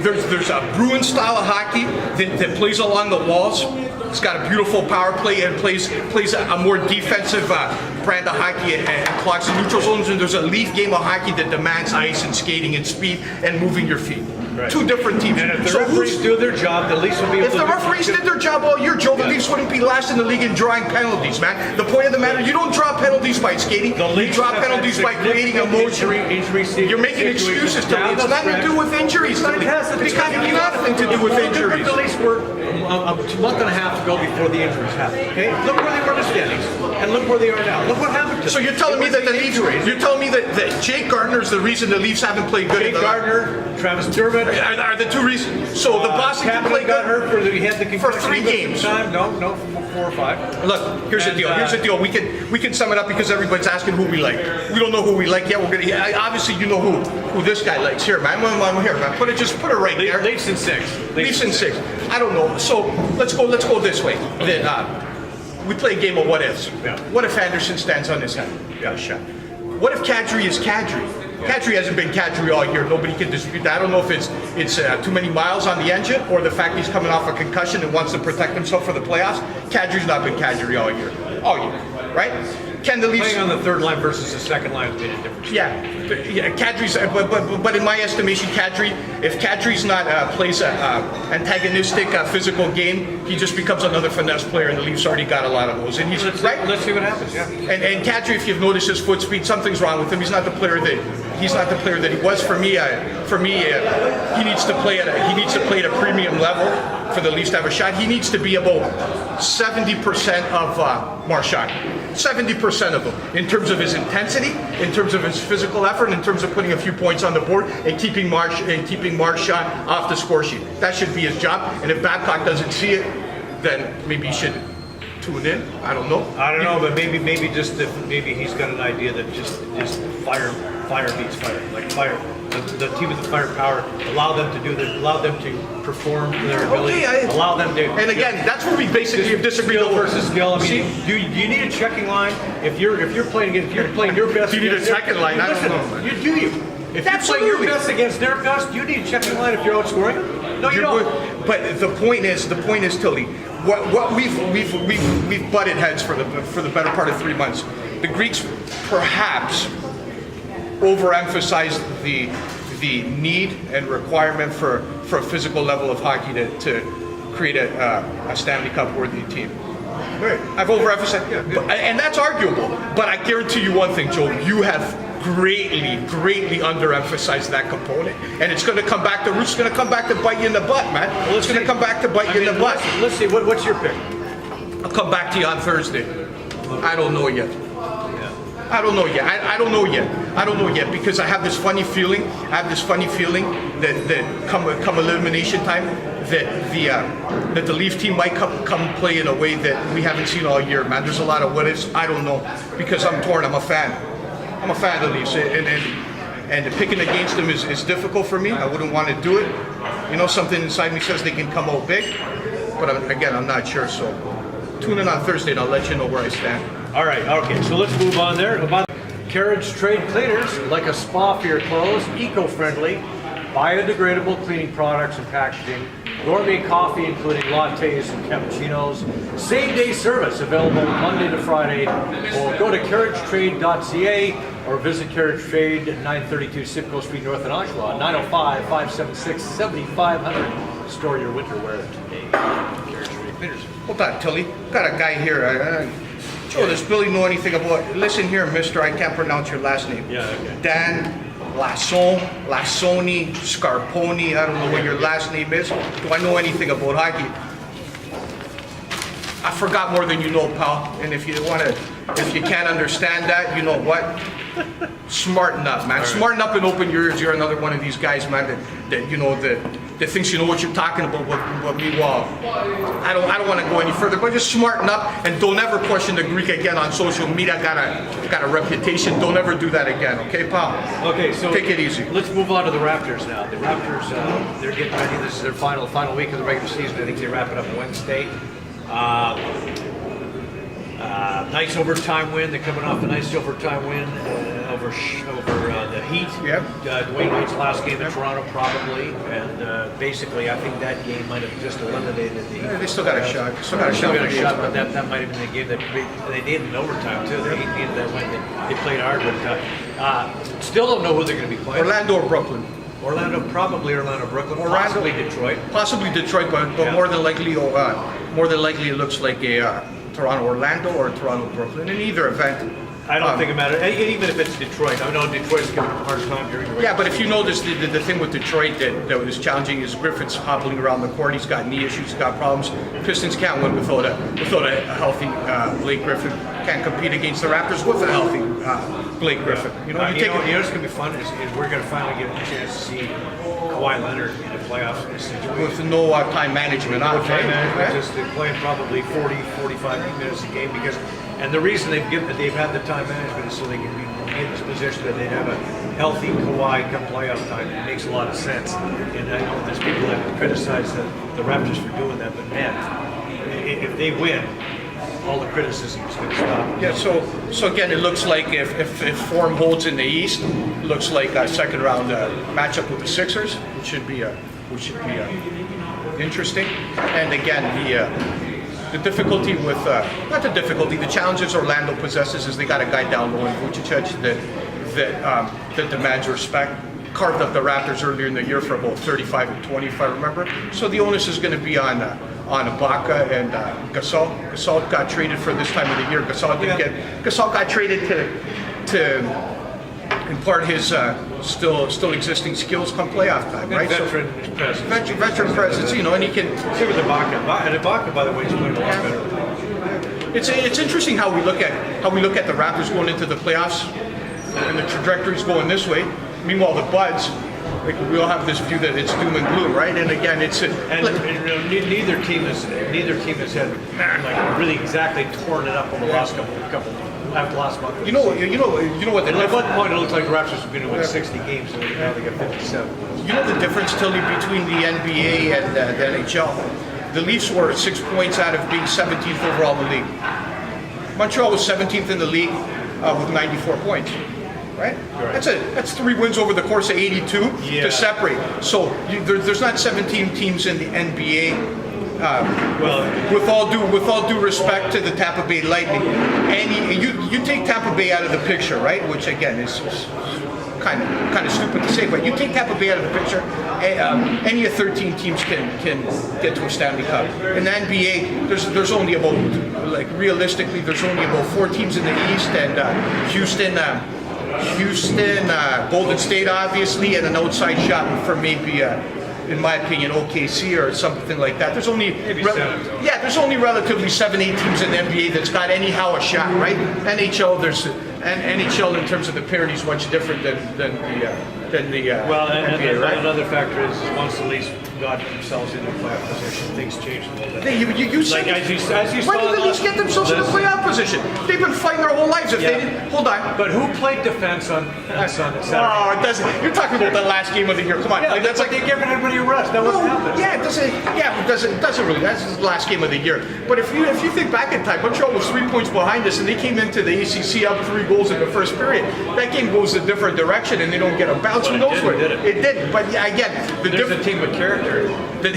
There's a Bruin style of hockey that plays along the walls. It's got a beautiful power play and plays a more defensive brand of hockey and clocks the neutral zones. And there's a Leaf game of hockey that demands ice and skating and speed and moving your feet. Right. Two different teams. And if the referees do their job, the Leafs will be able to. If the referees did their job all year, Joe, the Leafs wouldn't be last in the league in drawing penalties, man. The point of the matter, you don't draw penalties by skating. You draw penalties by creating emotion. You're making excuses to me. It's nothing to do with injuries. It's got nothing to do with injuries. The Leafs were a month and a half ago before the injuries happened. Okay, look where they were in the standings, and look where they are now. Look what happened to them. So you're telling me that the Leafs? You're telling me that Jake Gardner's the reason the Leafs haven't played good? Jake Gardner, Travis Dermott are the two reasons. So the Boston can play got hurt he had the for 3 games. No, 4 or 5. Look, here's the deal. We can sum it up because everybody's asking who we like. We don't know who we like yet. We're gonna obviously you know who this guy likes. Here, man. Here, man. Put it right there. Leafs in 6. Leafs in 6. I don't know. So let's go this way. Then we play a game of what ifs. Yeah. What if Anderson stands on his head? Yeah. Shot. What if Kadri is Kadri? Kadri hasn't been Kadri all year. Nobody can dispute that. I don't know if it's too many miles on the engine or the fact he's coming off a concussion and wants to protect himself for the playoffs. Kadri's not been Kadri all year, right? Can the Leafs playing on the third line versus the second line has made a difference? Yeah, Kadri's. But in my estimation, if Kadri's not plays an antagonistic physical game, he just becomes another finesse player, and the Leafs already got a lot of those. And he's Let's see what happens. Yeah. And Kadri, if you've noticed his foot speed, something's wrong with him. He's not the player that he was. For me, he needs to play at a premium level for the Leafs to have a shot. He needs to be about 70% of Marchand. 70% of him in terms of his intensity, in terms of his physical effort, in terms of putting a few points on the board and keeping Marchand off the score sheet. That should be his job. And if Babcock doesn't see it, then maybe he should tune in. I don't know, but maybe he's got an idea that just fire beats fire. Like fire. The team with the firepower, allow them to perform their ability. Allow them to. And again, that's where we basically have disagreed versus skill. I mean, do you need a checking line if you're playing your best? Do you need a checking line? I don't know. If you're playing your best against their best, you need a checking line if you're outscoring them. No, you don't. But the point is, Tilley, what we've butted heads for the better part of 3 months. The Greeks perhaps overemphasized the need and requirement for a physical level of hockey to create a Stanley Cup worthy team. Right. I've overemphasized, and that's arguable. But I guarantee you one thing, Joe, you have greatly underemphasized that component, and it's going to come back. The root's going to come back to bite you in the butt, man. Well, it's going to come back to bite you in the butt. Let's see. What's your pick? I'll come back to you on Thursday. I don't know yet. I don't know yet because I have this funny feeling. That come elimination time, that the Leaf team might come play in a way that we haven't seen all year, man. There's a lot of what ifs. I don't know because I'm torn. I'm a fan of the Leafs, and picking against them is difficult for me. I wouldn't want to do it. You know, something inside me says they can come out big, but I'm not sure. So tune in on Thursday, and I'll let you know where I stand. All right, okay, so let's move on there. About Carriage Trade Cleaners, like a spa for your clothes, eco-friendly, biodegradable cleaning products and packaging, gourmet coffee including lattes and cappuccinos, same-day service available Monday to Friday, or go to carriagetrade.ca or visit Carriage Trade at 932 Simcoe Street North in Oshawa, 905-576-7500. Store your winter wear today. Carriage Trade Cleaners. Hold on, Tilley. Got a guy here. Joe, does Billy know anything about? Listen here, mister, I can't pronounce your last name. Yeah, okay. Dan Lassoni, Scarponi, I don't know what your last name is. Do I know anything about hockey? I forgot more than you know, pal. And if you can't understand that, you know what? Smarten up, man. Right. Smarten up and open your ears. You're another one of these guys, man, that you know that thinks you know what you're talking about. But meanwhile, I don't want to go any further. But just smarten up and don't ever question the Greek again on social media. Got a reputation. Don't ever do that again, okay, pal? Okay, so take it easy. Let's move on to the Raptors now. The Raptors, they're getting ready. This is their final week of the regular season. I think they wrap it up Wednesday. Nice overtime win. They're coming off a nice overtime win over the Heat. Yep. Dwayne Wade's last game in Toronto, probably, and basically, I think that game might have just eliminated the. Yeah, they still got a shot. Still got a shot, but that might have been the game that they needed in overtime too. They needed that win. They played hard, but still don't know who they're going to be playing. Orlando or Brooklyn. Probably Orlando, Brooklyn, possibly Detroit. Possibly Detroit, but yeah. More than likely it looks like a Toronto, Orlando, or Toronto, Brooklyn. In either event, I don't think it matters. Even if it's Detroit, I know Detroit's giving a hard time during the yeah, but if you notice the thing with Detroit that was challenging is Griffin's hobbling around the court. He's got knee issues, he's got problems. Pistons can't win without a healthy Blake Griffin. Can't compete against the Raptors with a healthy Blake Griffin. You know what's going to be fun is we're going to finally get a chance to see Kawhi Leonard in the playoffs in this situation. With no time management. Just playing probably 40, 45 minutes a game and the reason they've had the time management is so they can be in this position that they have a healthy Kawhi come playoff time. It makes a lot of sense. And I know there's people that criticize the Raptors for doing that, but man, if they win, all the criticism is going to stop. Yeah, so again, it looks like if form holds in the East, it looks like a second round matchup with the Sixers, which should be interesting. And again, the difficulty with the challenges Orlando possesses is they got a guy down low in Vucevic that demands respect. Carved up the Raptors earlier in the year for about 35 and 20, if I remember. So the onus is going to be on Ibaka and Gasol. Gasol got traded for this time of the year. Gasol got traded to impart his still existing skills come playoff time, right? Veteran presence. Veteran presence, you know, and he can. Same with Ibaka. And Ibaka, by the way, is playing a lot better. It's interesting how we look at the Raptors going into the playoffs, and the trajectory's going this way. Meanwhile, the Buds, like, we all have this view that it's doom and gloom, right? And again, it's neither team has had like really exactly torn it up on the last couple after last month. You know what? At one point, it looked like the Raptors were going to win 60 games, and now they got 57. You know the difference, Tilley, between the NBA and the NHL? The Leafs were 6 points out of being 17th overall in the league. Montreal was 17th in the league with 94 points. Right? That's 3 wins over the course of 82 to separate. So there's not 17 teams in the NBA. With all due respect to the Tampa Bay Lightning, and you take Tampa Bay out of the picture, right? Which again is kind of stupid to say, but you take Tampa Bay out of the picture, any of 13 teams can get to a Stanley Cup. In the NBA, there's only about, like, realistically, there's only about 4 teams in the East, and Houston, Golden State, obviously, and an outside shot for maybe, in my opinion, OKC or something like that. There's only there's only relatively 7-8 teams in the NBA that's got anyhow a shot, right? NHL in terms of the parity is much different than the NBA, right? Another factor is once the Leafs got themselves into a playoff position, things changed a little bit. Hey, you said, as you why did the Leafs get themselves in a playoff position? They've been fighting their whole lives. If they didn't, hold on. But who played defense on Sunday? Oh, it doesn't. You're talking about the last game of the year. Come on, yeah, that's like they're giving everybody a rest. That wasn't happening. Yeah, it doesn't really. That's the last game of the year. But if you think back in time, Montreal was 3 points behind us, and they came into the ACC up 3 goals in the first period. That game goes a different direction, and they don't get a bounce. Who knows where? It did. But yeah, again, there's a team with character. The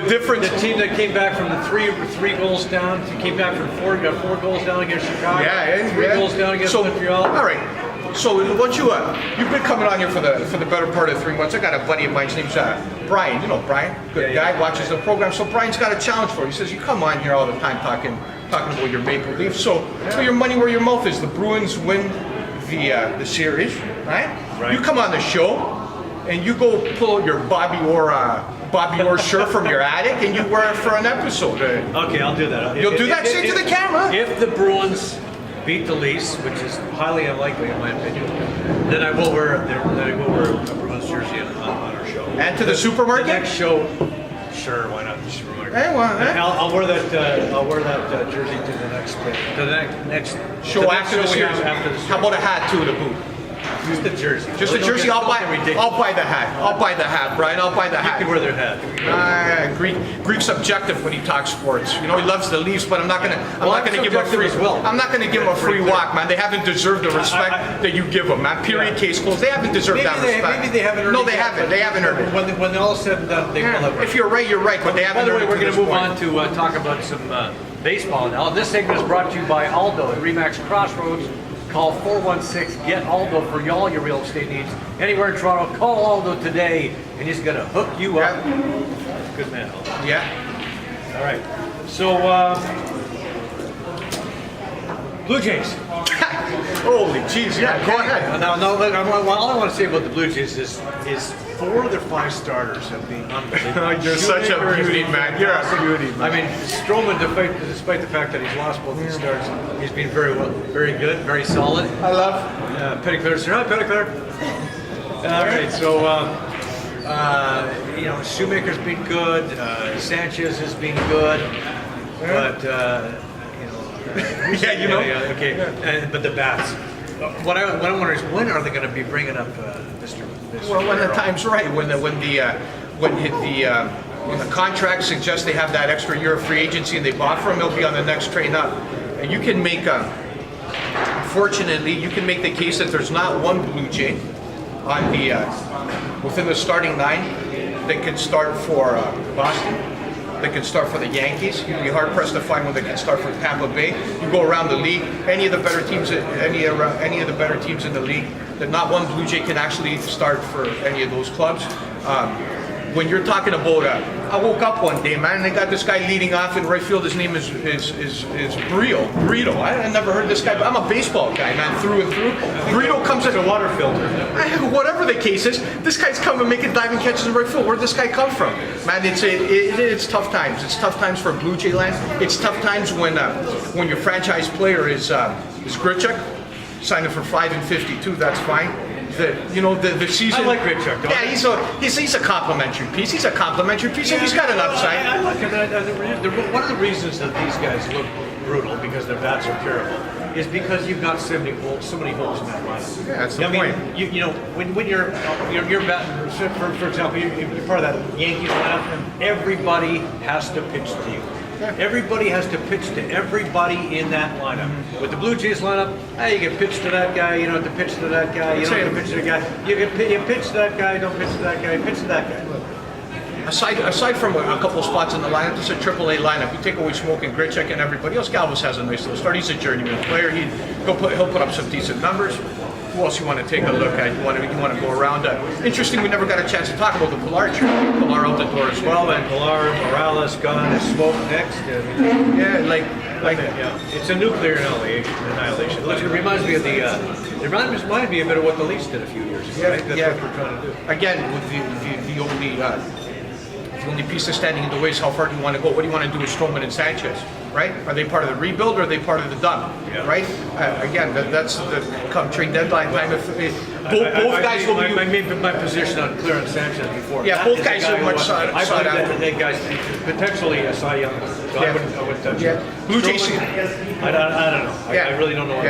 difference. The team that came back from the three goals down, came back from 4 goals down against Chicago. Three goals down against Montreal. All right. So once you've been coming on here for the better part of 3 months. I got a buddy of mine. His name's Brian. You know Brian, good guy, watches the program. So Brian's got a challenge for you. He says you come on here all the time talking about your Maple Leafs. So put your money where your mouth is. The Bruins win the series, right? You come on the show, and you go pull your Bobby Orr Bobby Orr shirt from your attic and you wear it for an episode. Okay, I'll do that. You'll do that? Say to the camera. If the Bruins beat the Leafs, which is highly unlikely in my opinion, then I will wear a Bruins jersey on our show. And to the supermarket? The next show, sure, why not the supermarket? Hey, well, I'll wear that jersey to the next show after the series. After the series. How about a hat too to boot? Just the jersey. Just the jersey. I'll buy the hat. I'll buy the hat, Brian. I'll buy the hat. You can wear their hat. Greek's subjective when he talks sports. You know, he loves the Leafs, but I'm not gonna give him a free. I'm not gonna give him a free walk, man. They haven't deserved the respect that you give them, man. Period. Case closed. They haven't deserved that respect. Maybe they haven't earned it. No, they haven't. They haven't earned it. When all is said and done, they will have. If you're right, you're right. But they haven't. By the way, we're going to move on to talk about some baseball now. This segment is brought to you by Aldo at Remax Crossroads. Call 416-GET-ALDO for all your real estate needs. Anywhere in Toronto, call Aldo today, and he's going to hook you up. Good man, Aldo. Yeah. All right. So, Blue Jays. Holy jeez, yeah, go ahead. Now, all I want to say about the Blue Jays is 4 of their 5 starters have been unbelievable. You're such a beauty, man. You're a beauty, man. I mean, Stroman, despite the fact that he's lost both his starts, he's been very good, very solid. I love Petticlear. Hi, Petticlear. All right, so you know, Shoemaker's been good. Sanchez has been good, but okay. But the bats. What I'm wondering is when are they going to be bringing up Mr. Well, when the time's right, when the contract suggests they have that extra year of free agency and they bought for him, he'll be on the next train up. And you can make, fortunately, you can make the case that there's not one Blue Jay on within the starting 9 that can start for Boston, that can start for the Yankees. You'd be hard pressed to find one that can start for Tampa Bay. You go around the league, any of the better teams in the league, that not one Blue Jay can actually start for any of those clubs. When you're talking about, I woke up one day, man, and they got this guy leading off in right field. His name is Burrito. I never heard this guy, but I'm a baseball guy, man, through and through. Burrito comes in a water filter. Whatever the case is, this guy's coming making diving catches in right field. Where'd this guy come from? Man, it's tough times. It's tough times for Blue Jay land. It's tough times when your franchise player is Grichuk, signing for $5 and $52. That's fine. The season. I like Grichuk. Yeah, he's a complimentary piece. He's a complimentary piece, and he's got an upside. I like it. One of the reasons that these guys look brutal because their bats are terrible is because you've got so many holes in that lineup. Yeah, that's the point. You know, when you're batting, for example, you're part of that Yankees lineup, and everybody has to pitch to you. Yeah. Everybody has to pitch to everybody in that lineup. With the Blue Jays lineup, you can pitch to that guy, you don't have to pitch to that guy, you don't have to pitch to the guy. You pitch to that guy, don't pitch to that guy, pitch to that guy. Aside from a couple of spots in the lineup, it's a AAA lineup. You take away Smoke and Grichuk and everybody else, Galvis has a nice little start. He's a journeyman player. He'll put up some decent numbers. Who else you want to take a look at? You want to go around. Interesting, we never got a chance to talk about the Pilar trade. Pilar out the door as well. And Pilar, Morales, gone, Smoke next. It's a nuclear annihilation. Which reminds me of it reminds me a bit of what the Leafs did a few years ago. Right? That's what we're trying to do. Again, with the only piece that's standing in the way is how far do you want to go? What do you want to do with Stroman and Sanchez, right? Are they part of the rebuild or are they part of the done, right? Again, that's the come trade deadline time. Both guys will be... I made my position on Clear and Sanchez before. Yeah, both guys are much sought after. I guys potentially a Cy Young. So I wouldn't touch him. Blue Jay season. I don't know. I really don't know.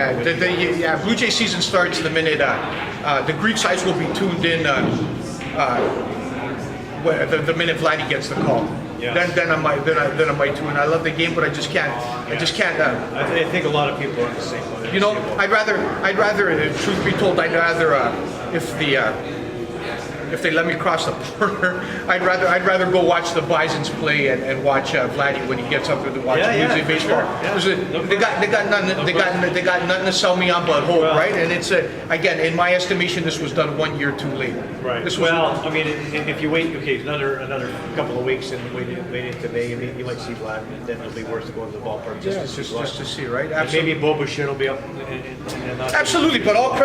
Blue Jay season starts the minute the Greek sides will be tuned in. The minute Vladdy gets the call, then I might tune. I love the game, but I just can't. I think a lot of people are in the same boat. You know, I'd rather. Truth be told, I'd rather if they let me cross the border, I'd rather go watch the Bisons play and watch Vladdy when he gets up there to watch music baseball. Sure. They got nothing to sell me on but hope, right? And it's again, in my estimation, this was done 1 year too late. Right. I mean, if you wait, another couple of weeks and wait into May, you might see Vlad, and then it'll be worth to go to the ballpark just to see, right? Absolutely. Maybe Bobuchet will be up. Absolutely, but all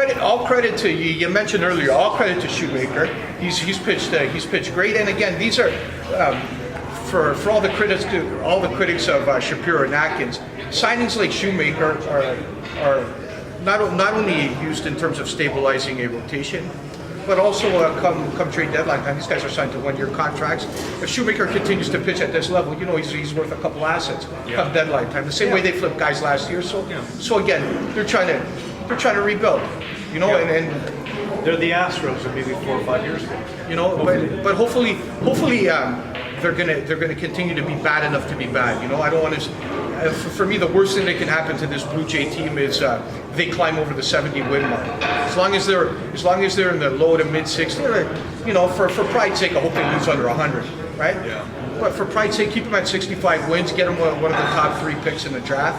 credit to you. You mentioned earlier, all credit to Shoemaker. He's pitched great. And again, these are for all the critics of Shapiro and Atkins, signings like Shoemaker are not only used in terms of stabilizing a rotation, but also come trade deadline time, these guys are signed to 1-year contracts. If Shoemaker continues to pitch at this level, he's worth a couple assets come deadline time. The same way they flipped guys last year. So again, they're trying to rebuild. And they're the Astros of maybe 4 or 5 years ago. But hopefully they're gonna continue to be bad enough to be bad. I don't want to. For me, the worst thing that can happen to this Blue Jay team is they climb over the 70 win mark. As long as they're in the low to mid 60s, for pride's sake, I hope they lose under 100, right? Yeah. But for pride's sake, keep them at 65 wins, get them one of the top 3 picks in the draft,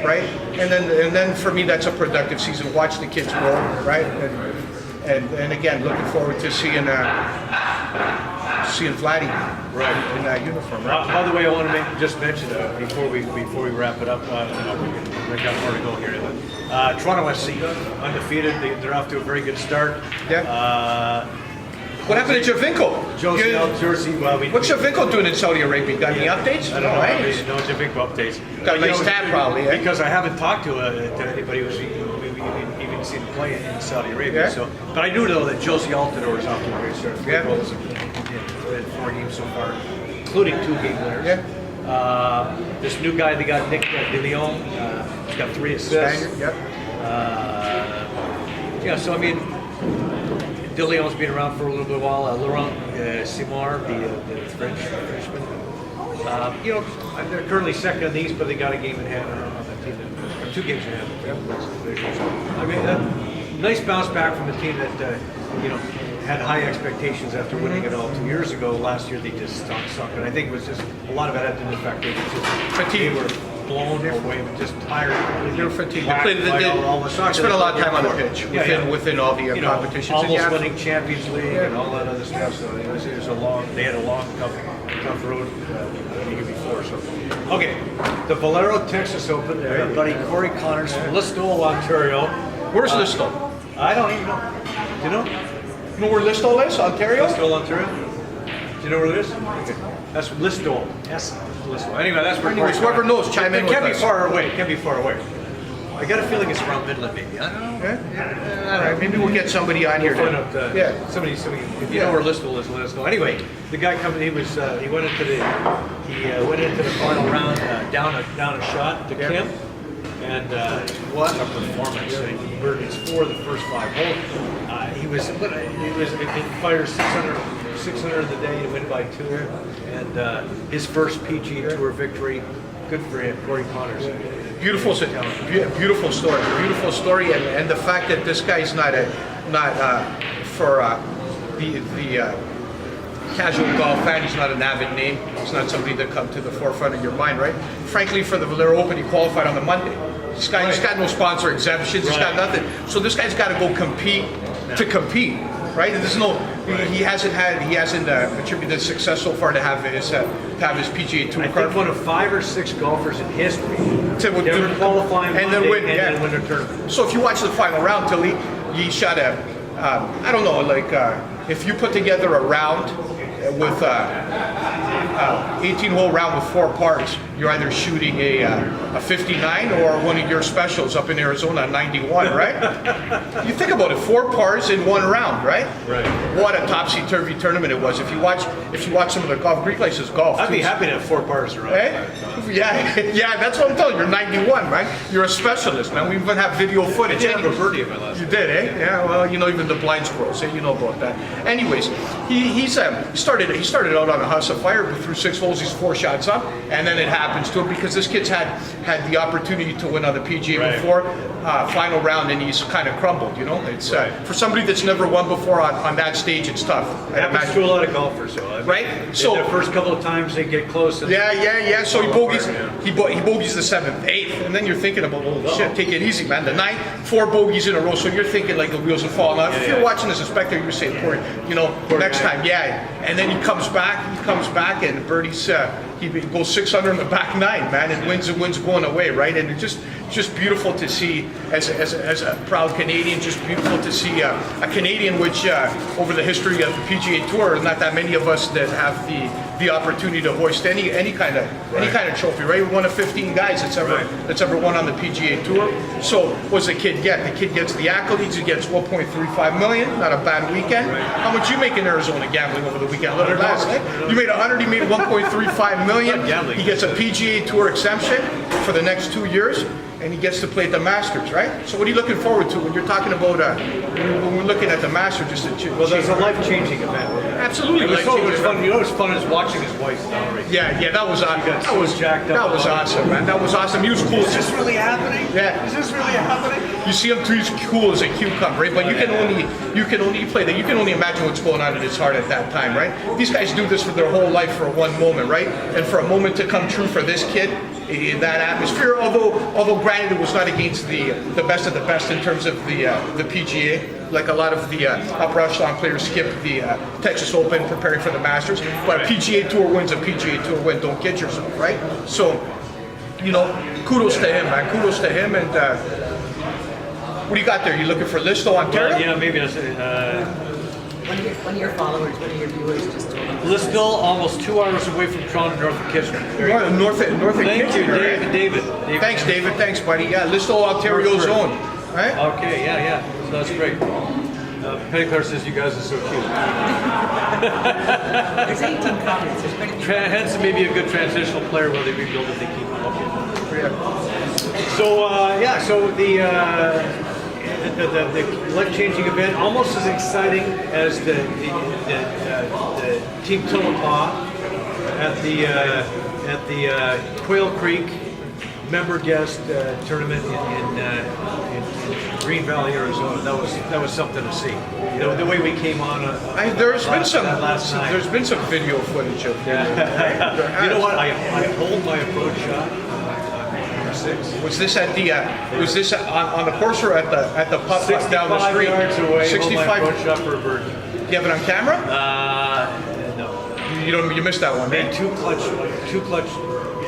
right? And then for me, that's a productive season. Watch the kids grow, right? And again, looking forward to seeing Vladdy in that uniform. Right? By the way, I want to just mention before we wrap it up, we got more to go here. Toronto SC undefeated. They're off to a very good start. Yeah. What happened to Javinko? Jersey. What's Javinko doing in Saudi Arabia? Got any updates? I don't know. No Javinko updates. Got a nice tab probably. Because I haven't talked to anybody who's even seen him play in Saudi Arabia. Yeah. So, but I do know that Josie Altidore is off to a great start. 3 Yeah. goals in 4 games so far, including 2 game winners. Yeah. This new guy, they got Nick De Leon. He's got 3 assists. Spaniard, yep. So I mean, De Leon's been around for a little bit of while. Laurent Simard, the Frenchman. They're currently second in the East, but they got a game in hand on the team, or 2 games in hand. I mean, nice bounce back from a team that had high expectations after winning it all 2 years ago. Last year they just sunk, and I think it was just a lot of it had to do with the fact they were blown away, just tired. They were fatigued. They spent a lot of time on the pitch within all the competitions. Almost winning Champions League and all that other stuff. So it was they had a long, tough road the year before. So okay, the Valero Texas Open. Buddy Corey Connors from Listowel, Ontario. Where's Listowel? I don't even know. Do you know? You know where Listowel is? Ontario? Listowel, Ontario. Do you know where it is? Okay. That's Listowel. Yes, Listowel. Anyway, that's where. Anyways, whoever knows, chime in with us. It can't be far away. It can't be far away. I got a feeling it's around Midland, maybe. I don't know. Yeah. All right, maybe we'll get somebody on here. Find out, somebody. If you know where Listowel is, let us know. Anyway, the guy coming. He went into the final round down a shot to Kim, and what a performance! He birdied 4 of the first 5 holes. He fired 600 of the day to win by 2, and his first PGA Tour victory. Good for him, Corey Connors. Beautiful story, and the fact that this guy's not for the casual golf fan, he's not an avid name. He's not somebody that come to the forefront of your mind, right? Frankly, for the Valero Open, he qualified on the Monday. He's got no sponsor exemptions. He's got nothing. So this guy's got to go compete to compete, right? There's no. He hasn't attributed success so far to have his PGA Tour card. I think one of 5 or 6 golfers in history to qualify and then win a tournament. So if you watch the final round, Tilley, he shot I don't know, if you put together a round with 18-hole round with 4 pars, you're either shooting a 59 or one of your specials up in Arizona, 91, right? You think about it, 4 pars in 1 round, right? Right. What a topsy-turvy tournament it was. If you watch some of the golf, Greek Lakes is golf. I'd be happy to have 4 pars around. Yeah, that's what I'm telling you. You're 91, right? You're a specialist, man. We even have video footage. I did have a birdie in my last. You did, eh? Yeah. Well, even the blind squirrels, you know about that. Anyways, he started out on a house of fire, but through 6 holes, he's 4 shots up, and then it happens to him because this kid's had the opportunity to win on the PGA before, final round, and he's kind of crumbled. It's for somebody that's never won before on that stage, it's tough. It happens to a lot of golfers, right? So the first couple of times they get close. Yeah. So he bogeys the 7th, 8th, and then you're thinking about, shit, take it easy, man. The 9th, 4 bogeys in a row, so you're thinking like the wheels are falling off. If you're watching as a spectator, you're saying, next time, and then he comes back, and birdies he goes 600 in the back nine, man, and wins going away, right? And it's just beautiful to see as a proud Canadian, just beautiful to see a Canadian which over the history of the PGA Tour, not that many of us that have the opportunity to hoist any kind of trophy, right? We're one of 15 guys that's ever won on the PGA Tour. So what's the kid get? The kid gets the accolades. He gets 1.35 million. Not a bad weekend. How much you make in Arizona gambling over the weekend? A little less. Eh? You made 100. He made 1.35 million. He gets a PGA Tour exemption for the next 2 years, and he gets to play at the Masters, right? So what are you looking forward to when you're talking about when we're looking at the Masters? Well, there's a life-changing event. Absolutely. It was so much fun. You know what's fun is watching his wife celebrate. Yeah, that was jacked up. That was awesome, man. That was awesome. He was cool. Is this really happening? Yeah. Is this really happening? You see him too. He's cool as a cucumber, right? But you can only play that. You can only imagine what's going on in his heart at that time, right? These guys do this for their whole life for one moment, right? And for a moment to come true for this kid in that atmosphere, although granted it was not against the best of the best in terms of the PGA. Like a lot of the upper echelon players skip the Texas Open preparing for the Masters, but a PGA Tour win's a PGA Tour win. Don't kid yourself, right? So, kudos to him, man. Kudos to him. And what do you got there? You looking for Listo, Ontario? Yeah, maybe that's One of your followers, one of your viewers just told me. Listville, almost 2 hours away from Toronto, north of Kitchener. North of Thank you, Kitchener, David. Thanks, David. Thanks, buddy. Yeah, Listo, Ontario zone. Right? Okay, yeah. So that's great. Penny Claire says you guys are so cute. There's 18 comments. There's quite a few. Hanson may be a good transitional player while they rebuild if they keep him up. So the life-changing event, almost as exciting as the Team Tillapaw at the Quail Creek member guest tournament in Green Valley, Arizona. That was something to see. The way we came on. There's been some video footage of You know what? I hold my approach shot. Was this at the on the course or at the putt down the street? 65 yards away. 65 hold my approach shot for a birdie. Do you have it on camera? No. You missed that one. Made two clutch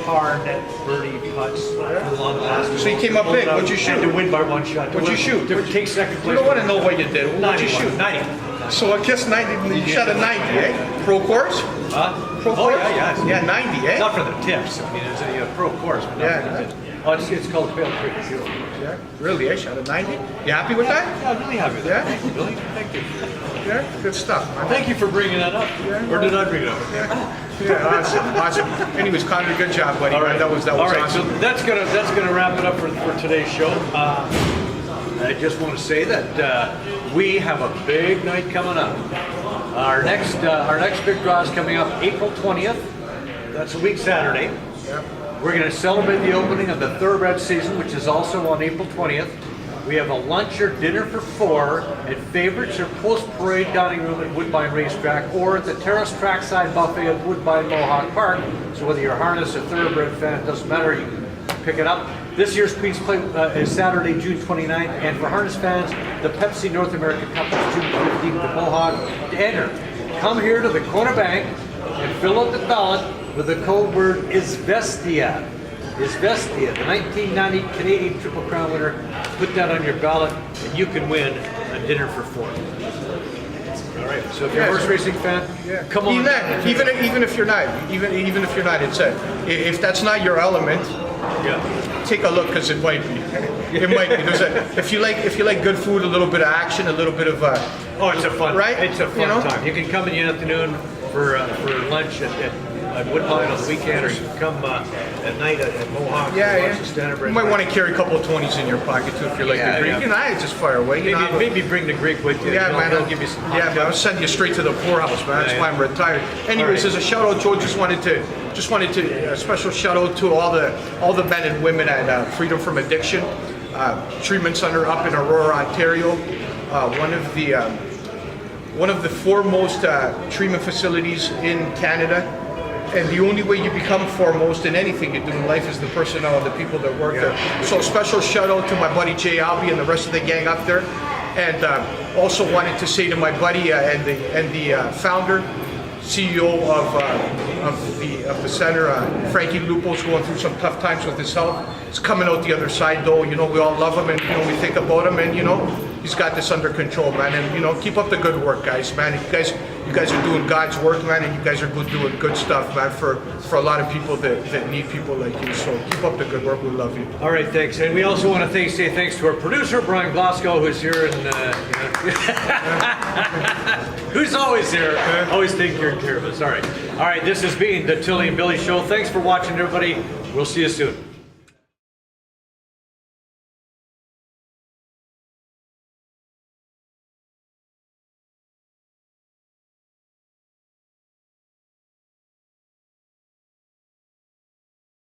hard birdie putts along the last. So you came up big. What'd you shoot? Had to win by one shot. What'd you shoot? Take second place. You don't want to know what you did. What'd you shoot? 90. So I guess 90. You shot a 90, eh? Pro course? Pro course? Yeah. Yeah, 90, eh? Not for the tips. I mean, it's a pro course. But it's called Quail Creek. Yeah. Really, eh? Shot a 90. You happy with that? Yeah, I'm really happy with that. Thank you, Billy. Thank you. Yeah, good stuff. Thank you for bringing that up. Or did I bring it up? Yeah, awesome. Anyways, Connor, good job, buddy. All right, that was all right. awesome. So that's gonna wrap it up for today's show. I just want to say that we have a big night coming up. Our next big draw is coming up April 20th. That's a week Saturday. We're going to celebrate the opening of the thoroughbred season, which is also on April 20th. We have a lunch or dinner for 4 at Favorites or post-parade dining room at Woodbine Racetrack, or at the Terrace Trackside Buffet at Woodbine Mohawk Park. So whether you're a harness or thoroughbred fan, it doesn't matter, you can pick it up. This year's Queen's Plate is Saturday, June 29th, and for harness fans, the Pepsi North American Cup is June 15th at Mohawk. To enter, come here to the Corner Bank and fill out the ballot with the code word ISVESTIA. ISVESTIA, the 1990 Canadian Triple Crown winner. Put that on your ballot, and you can win a dinner for 4. All right. So if you're a horse racing fan, come on. Even if you're not, it's if that's not your element. Take a look, because it might be. It might be. If you like good food, a little bit of action, a little bit of it's a fun, right? It's a fun time. You can come in the afternoon for lunch at Woodbine on the weekend, or you can come at night at Mohawk. You might want to carry a couple of 20s in your pocket too if you like the Greek. You know, I just fire away. Maybe bring the Greek with you. Yeah, man. They'll give you some. Man, I'll send you straight to the poorhouse, man. That's why I'm retired. Anyways, as a shout out, Joe, just wanted to a special shout out to all the men and women at Freedom from Addiction Treatment Center up in Aurora, Ontario. One of the foremost treatment facilities in Canada. And the only way you become foremost in anything you do in life is the personnel and the people that work there. So special shout out to my buddy Jay Albee and the rest of the gang up there. And also wanted to say to my buddy and the founder, CEO of of the center. Frankie Lupo's going through some tough times with his health. He's coming out the other side, though. You know, we all love him, and you know, we think about him, and you know, he's got this under control, man. And you know, keep up the good work, guys, man. You guys are doing God's work, man, and you guys are doing good stuff, man, for a lot of people that need people like you. So keep up the good work. We love you. All right, thanks. And we also want to say thanks to our producer, Brian Glasgow, who's here and who's always here, always taking care of us. All right. This has been the Tilley and Billy Show. Thanks for watching, everybody. We'll see you soon.